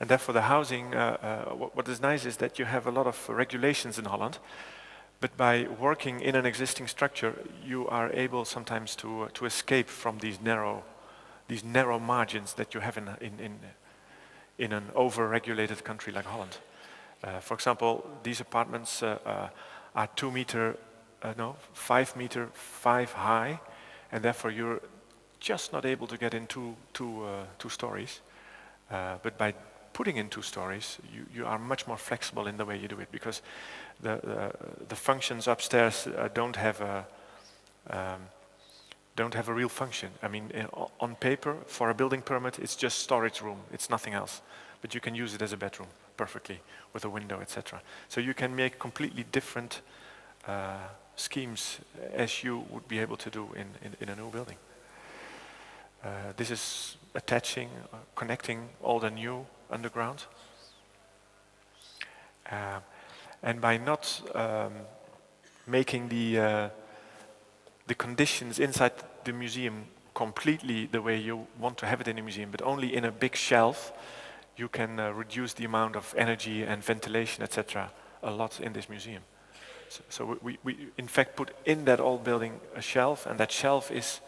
And therefore the housing, what is nice is that you have a lot of regulations in Holland, but by working in an existing structure, you are able sometimes to escape from these narrow margins that you have in an over-regulated country like Holland. For example, these apartments are 5 meter 5 high, and therefore you're just not able to get in two stories. But by putting in 2 stories, you are much more flexible in the way you do it, because the functions upstairs don't have a real function. I mean, on paper, for a building permit, it's just storage room. It's nothing else. But you can use it as a bedroom perfectly with a window, etc. So you can make completely different schemes as you would be able to do in a new building. This is attaching, connecting all the new underground. And by not making the conditions inside the museum completely the way you want to have it in a museum, but only in a big shelf, you can reduce the amount of energy and ventilation, etc., a lot in this museum. So we in fact put in that old building a shelf, and that shelf is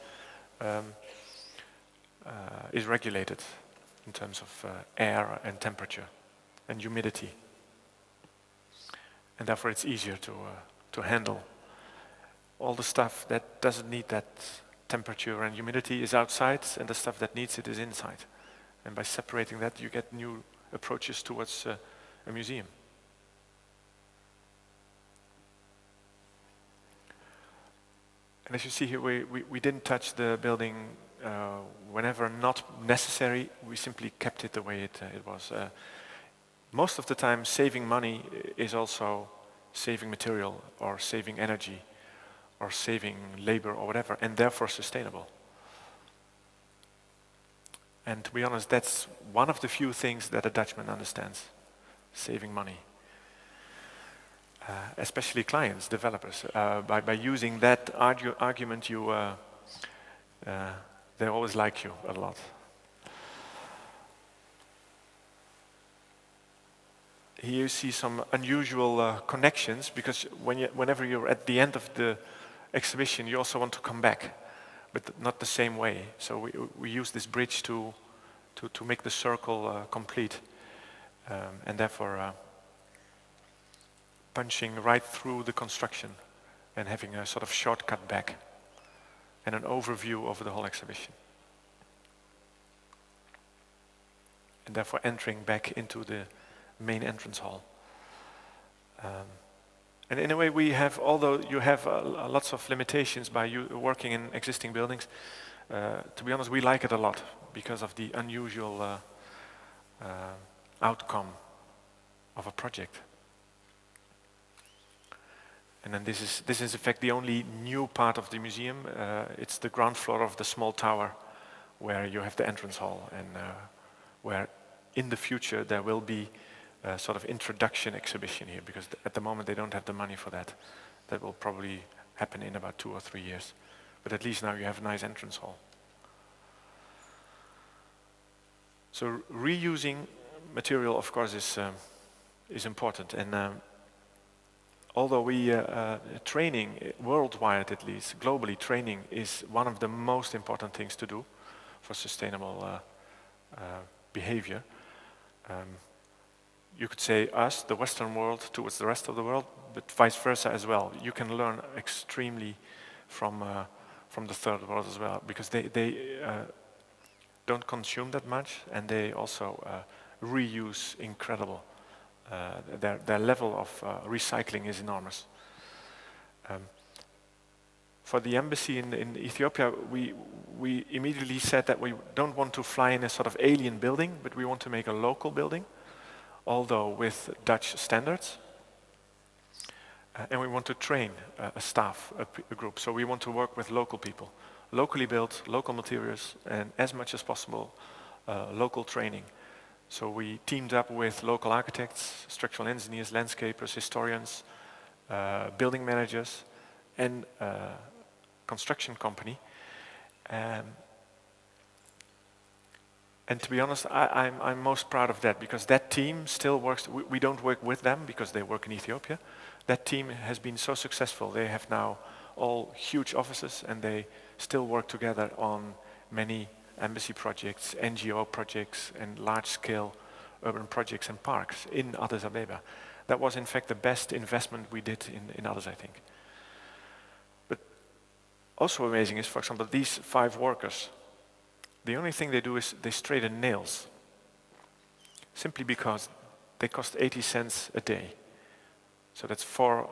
regulated in terms of air and temperature and humidity. And therefore it's easier to handle. All the stuff that doesn't need that temperature and humidity is outside, and the stuff that needs it is inside. And by separating that, you get new approaches towards a museum. And as you see here, we didn't touch the building whenever not necessary. We simply kept it the way it was. Most of the time, saving money is also saving material or saving energy or saving labor or whatever, and therefore sustainable. And to be honest, that's one of the few things that a Dutchman understands, saving money. Especially clients, developers. By using that argument, they always like you a lot. Here you see some unusual connections, because whenever you're at the end of the exhibition, you also want to come back, but not the same way. So we use this bridge to make the circle complete, and therefore punching right through the construction and having a sort of shortcut back and an overview over the whole exhibition. And therefore entering back into the main entrance hall. And in a way we have, although you have lots of limitations by you working in existing buildings, to be honest, we like it a lot because of the unusual outcome of a project. And then this is in fact the only new part of the museum. It's the ground floor of the small tower where you have the entrance hall, and where in the future there will be a sort of introduction exhibition here, because at the moment they don't have the money for that. That will probably happen in about 2 or 3 years. But at least now you have a nice entrance hall. So reusing material, of course, is important. And although training worldwide, at least globally, training is one of the most important things to do for sustainable behavior. You could say us, the Western world, towards the rest of the world, but vice versa as well. You can learn extremely from the third world as well, because they don't consume that much, and they also reuse incredible. Their level of recycling is enormous. For the embassy in Ethiopia, we immediately said that we don't want to fly in a sort of alien building, but we want to make a local building, although with Dutch standards. And we want to train a staff, a group. So we want to work with local people, locally built, local materials, and as much as possible, local training. So we teamed up with local architects, structural engineers, landscapers, historians, building managers, and construction company. And to be honest, I'm most proud of that, because that team still works. We don't work with them because they work in Ethiopia. That team has been so successful. They have now all huge offices, and they still work together on many embassy projects, NGO projects, and large-scale urban projects and parks in Addis Ababa. That was, in fact, the best investment we did in Addis, I think. But also amazing is, for example, these 5 workers. The only thing they do is they straighten nails, simply because they cost 80 cents a day. So that's $4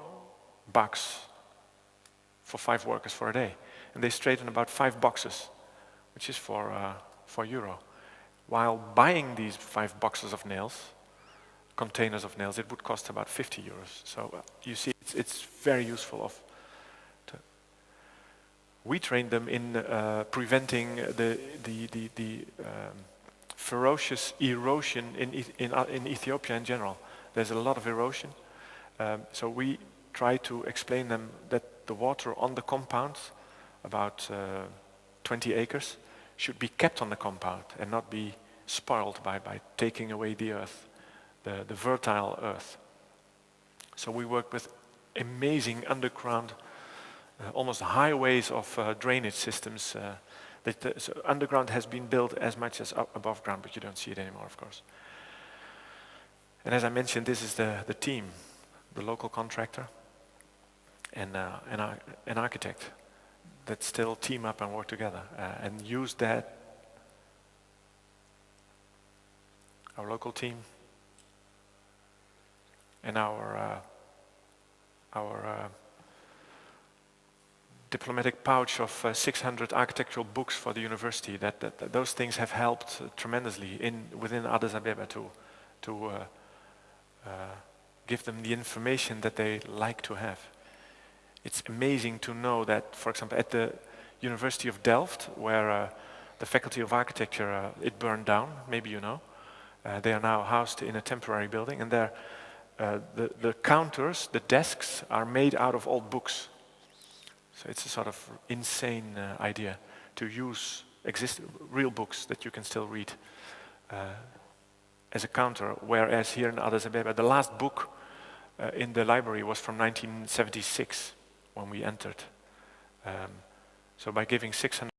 for 5 workers for a day. And they straighten about 5 boxes, which is for €4. While buying these 5 boxes of nails, containers of nails, it would cost about €50. So you see, it's very useful. We train them in preventing the ferocious erosion in Ethiopia in general. There's a lot of erosion. So we try to explain them that the water on the compound, about 20 acres, should be kept on the compound and not be spoiled by taking away the earth, the fertile earth. So we work with amazing underground, almost highways of drainage systems. So underground has been built as much as above ground, but you don't see it anymore, of course. And as I mentioned, this is the team, the local contractor, and an architect that still team up and work together and use that. Our local team and our diplomatic pouch of 600 architectural books for the university. Those things have helped tremendously within Addis Ababa to give them the information that they like to have. It's amazing to know that, for example, at the University of Delft, where the Faculty of Architecture, it burned down, maybe you know. They are now housed in a temporary building, and the counters, the desks, are made out of old books. So it's a sort of insane idea to use real books that you can still read as a counter, whereas here in Addis Ababa, the last book in the library was from 1976 when we entered. So by giving 600